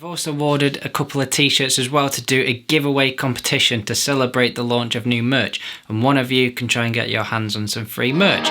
also ordered a couple of t-shirts as well to do a giveaway competition to celebrate the launch of new merch, and one of you can try and get your hands on some free merch.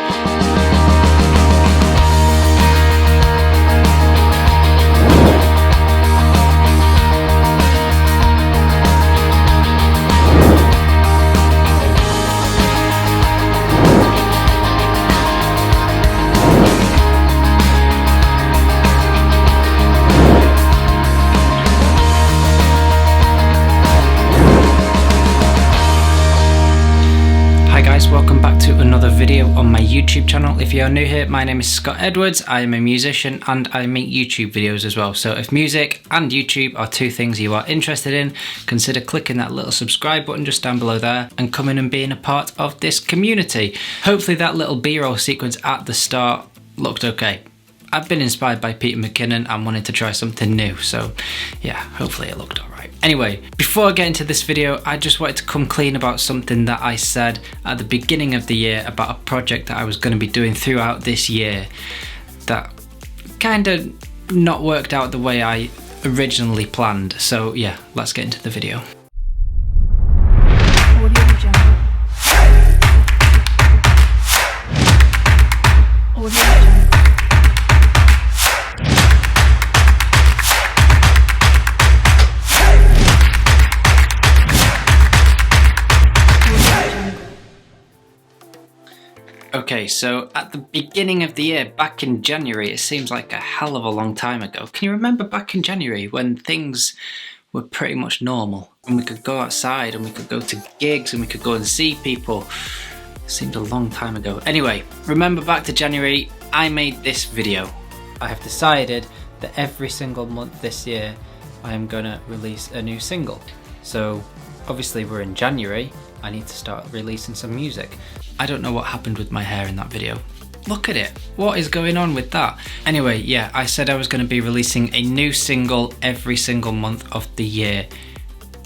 Welcome back to another video on my YouTube channel. If you are new here, my name is Scott Edwards. I am a musician and I make YouTube videos as well. So if music and YouTube are two things you are interested in, consider clicking that little subscribe button just down below there and coming and being a part of this community. Hopefully that little B-roll sequence at the start looked okay. I've been inspired by Peter McKinnon and wanted to try something new, so yeah, hopefully it looked alright. Anyway, before I get into this video, I just wanted to come clean about something that I said at the beginning of the year about a project that I was going to be doing throughout this year that kind of not worked out the way I originally planned. So yeah, let's get into the video. Okay, so at the beginning of the year, back in January, it seems like a hell of a long time ago. Can you remember back in January when things were pretty much normal? And we could go outside and we could go to gigs and we could go and see people. It seemed a long time ago. Anyway, remember back to January, I made this video. I have decided that every single month this year, I am gonna release a new single. So obviously we're in January, I need to start releasing some music. I don't know what happened with my hair in that video. Look at it, what is going on with that? Anyway, yeah, I said I was going to be releasing a new single every single month of the year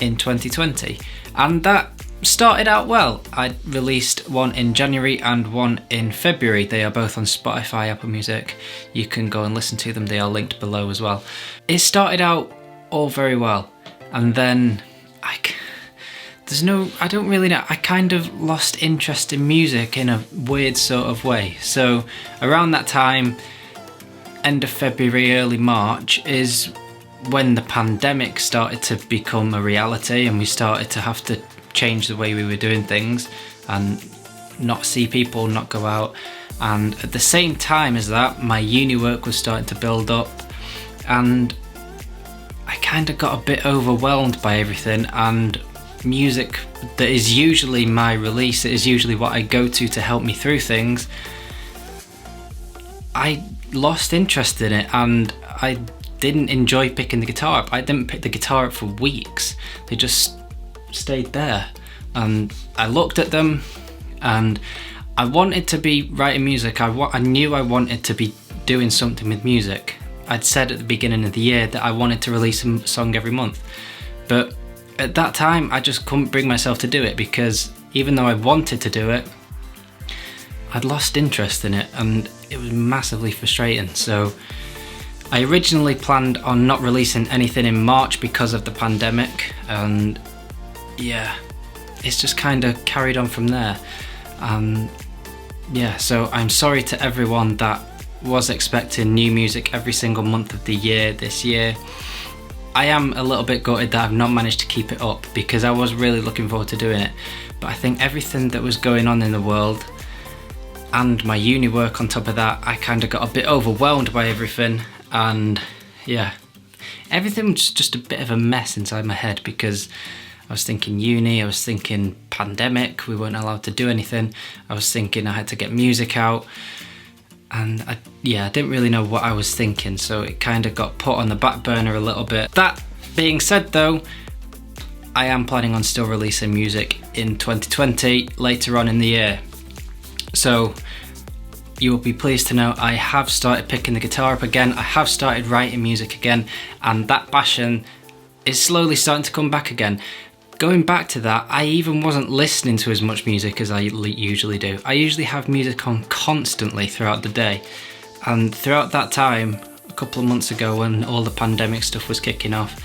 in 2020. And that started out well. I released one in January and one in February. They are both on Spotify, Apple Music. You can go and listen to them, they are linked below as well. It started out all very well, and then I don't really know, I kind of lost interest in music in a weird sort of way. So around that time, end of February, early March, is when the pandemic started to become a reality and we started to have to change the way we were doing things and not see people, not go out. And at the same time as that, my uni work was starting to build up and I kind of got a bit overwhelmed by everything, and music that is usually my release, it is usually what I go to help me through things, I lost interest in it and I didn't enjoy picking the guitar up. I didn't pick the guitar up for weeks. They just stayed there and I looked at them and I wanted to be writing music. I knew I wanted to be doing something with music. I'd said at the beginning of the year that I wanted to release a song every month, but at that time, I just couldn't bring myself to do it because even though I wanted to do it, I'd lost interest in it and it was massively frustrating. So I originally planned on not releasing anything in March because of the pandemic, and yeah, it's just kind of carried on from there. Yeah, so I'm sorry to everyone that was expecting new music every single month of the year this year. I am a little bit gutted that I've not managed to keep it up because I was really looking forward to doing it. But I think everything that was going on in the world and my uni work on top of that, I kind of got a bit overwhelmed by everything. And yeah, everything was just a bit of a mess inside my head because I was thinking uni, I was thinking pandemic, we weren't allowed to do anything. I was thinking I had to get music out. And I didn't really know what I was thinking, so it kind of got put on the back burner a little bit. That being said though, I am planning on still releasing music in 2020 later on in the year. So you will be pleased to know I have started picking the guitar up again, I have started writing music again, and that passion is slowly starting to come back again. Going back to that, I even wasn't listening to as much music as I usually do. I usually have music on constantly throughout the day, and throughout that time a couple of months ago when all the pandemic stuff was kicking off,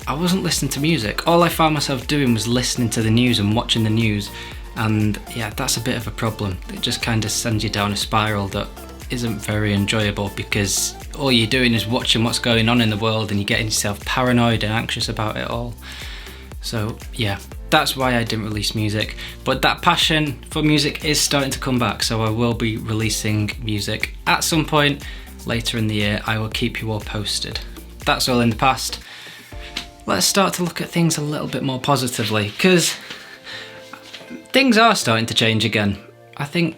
I wasn't listening to music. All I found myself doing was listening to the news and watching the news, and yeah, that's a bit of a problem. It just kind of sends you down a spiral that isn't very enjoyable, because all you're doing is watching what's going on in the world and you're getting yourself paranoid and anxious about it all. So yeah, that's why I didn't release music, but that passion for music is starting to come back, so I will be releasing music at some point later in the year. I will keep you all posted. That's all in the past. Let's start to look at things a little bit more positively, because things are starting to change again. I think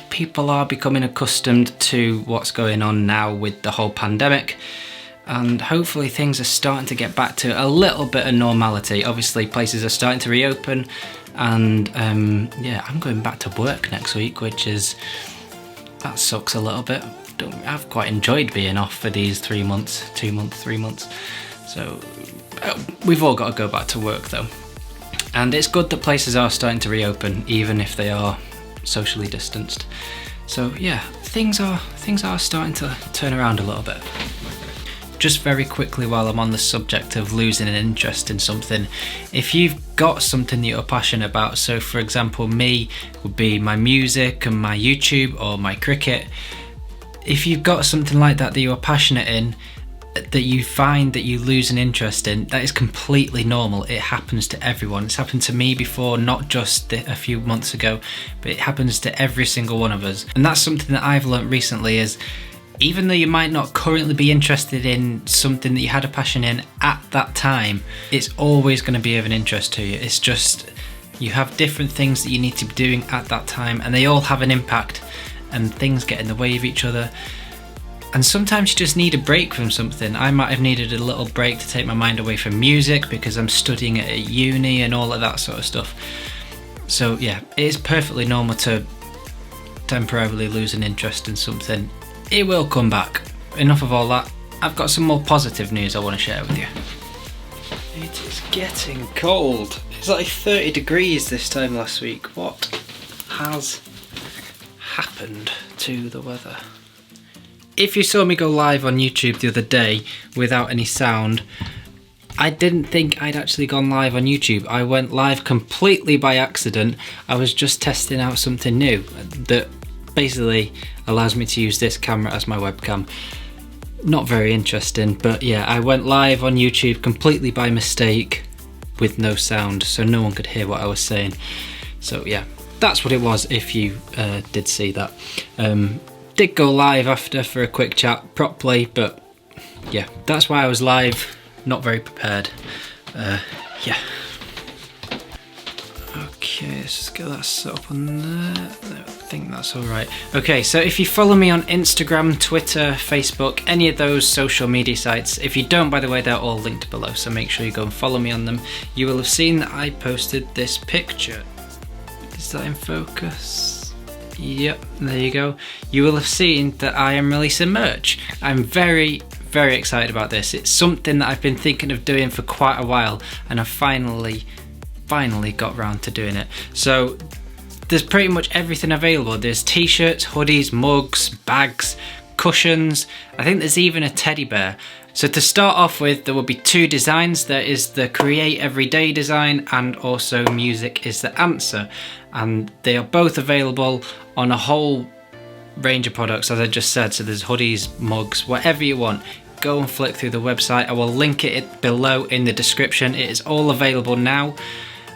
people are becoming accustomed to what's going on now with the whole pandemic, and hopefully things are starting to get back to a little bit of normality. Obviously places are starting to reopen, and yeah, I'm going back to work next week, that sucks a little bit. I've quite enjoyed being off for these 3 months, 2 months, 3 months. So we've all got to go back to work though. And it's good that places are starting to reopen, even if they are socially distanced. So yeah, things are starting to turn around a little bit. Just very quickly, while I'm on the subject of losing an interest in something, if you've got something that you're passionate about, so for example me would be my music and my YouTube or my cricket, if you've got something like that you're passionate in, that you find that you lose an interest in, that is completely normal. It happens to everyone. It's happened to me before, not just a few months ago, but it happens to every single one of us. And that's something that I've learnt recently, is even though you might not currently be interested in something that you had a passion in at that time, it's always going to be of an interest to you. It's just, you have different things that you need to be doing at that time, and they all have an impact, and things get in the way of each other. And sometimes you just need a break from something. I might have needed a little break to take my mind away from music because I'm studying at uni and all of that sort of stuff. So yeah, it is perfectly normal to temporarily lose an interest in something. It will come back. Enough of all that. I've got some more positive news I want to share with you. It is getting cold. It's like 30 degrees this time last week. What has happened to the weather? If you saw me go live on YouTube the other day without any sound, I didn't think I'd actually gone live on YouTube. I went live completely by accident. I was just testing out something new that basically allows me to use this camera as my webcam. Not very interesting, but yeah, I went live on YouTube completely by mistake with no sound, so no one could hear what I was saying. So yeah, that's what it was, if you did see that. Did go live after for a quick chat properly, but yeah, that's why I was live, not very prepared. Yeah. Okay, let's just get that set up on there. I think that's alright. Okay, so if you follow me on Instagram, Twitter, Facebook, any of those social media sites, if you don't, by the way, they're all linked below, so make sure you go and follow me on them. You will have seen that I posted this picture. Is that in focus? Yep, there you go. You will have seen that I am releasing merch. I'm very excited about this. It's something that I've been thinking of doing for quite a while, and I've finally got round to doing it. So there's pretty much everything available. There's t-shirts, hoodies, mugs, bags, cushions. I think there's even a teddy bear. So to start off with, there will be two designs. There is the Create Everyday design, and also Music is the Answer. And they are both available on a whole range of products, as I just said. So there's hoodies, mugs, whatever you want. Go and flick through the website. I will link it below in the description. It is all available now.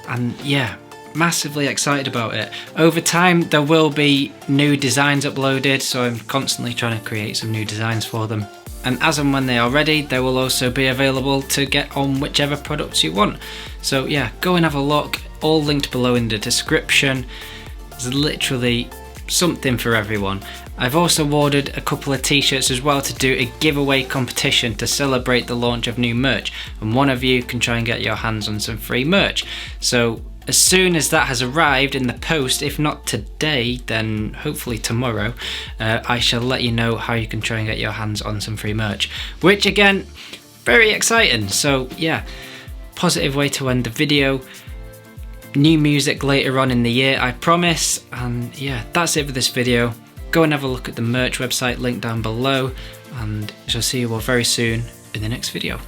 And yeah, massively excited about it. Over time there will be new designs uploaded, so I'm constantly trying to create some new designs for them. And as and when they are ready, they will also be available to get on whichever products you want. So yeah, go and have a look. All linked below in the description. There's literally something for everyone. I've also ordered a couple of t-shirts as well to do a giveaway competition to celebrate the launch of new merch, and one of you can try and get your hands on some free merch. So as soon as that has arrived in the post, if not today, then hopefully tomorrow, I shall let you know how you can try and get your hands on some free merch, which again, very exciting. So yeah, positive way to end the video. New music later on in the year, I promise. And yeah, that's it for this video. Go and have a look at the merch website, link down below. and I shall see you all very soon in the next video.